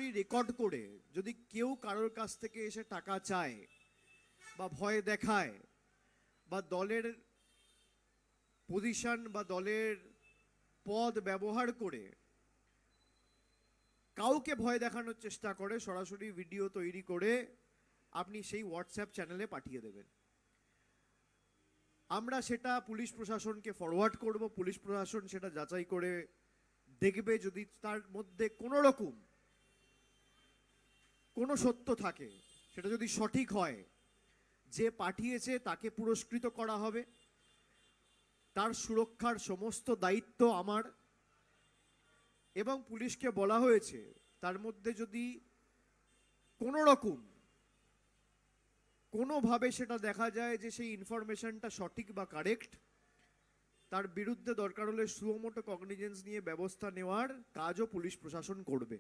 সরাসরি রেকর্ড করে যদি কেউ কারোর কাছ থেকে এসে টাকা চায় বা ভয় দেখায় বা দলের পজিশন বা দলের পদ ব্যবহার করে কাউকে ভয় দেখানোর চেষ্টা করে, সরাসরি ভিডিও তৈরি করে আপনি সেই হোয়াটসঅ্যাপ চ্যানেলে পাঠিয়ে দেবেন। আমরা সেটা পুলিশ প্রশাসনকে ফরওয়ার্ড করব, পুলিশ প্রশাসন সেটা যাচাই করে দেখবে। যদি তার মধ্যে কোনো রকম কোনো সত্য থাকে, সেটা যদি সঠিক হয়, যে পাঠিয়েছে তাকে পুরস্কৃত করা হবে, তার সুরক্ষার সমস্ত দায়িত্ব আমার। এবং পুলিশকে বলা হয়েছে তার মধ্যে যদি কোনো রকম কোনোভাবে সেটা দেখা যায় যে সেই ইনফরমেশনটা সঠিক বা কারেক্ট, তার বিরুদ্ধে দরকার হলে সুমোটো কগনিজেন্স নিয়ে ব্যবস্থা নেওয়ার কাজও পুলিশ প্রশাসন করবে।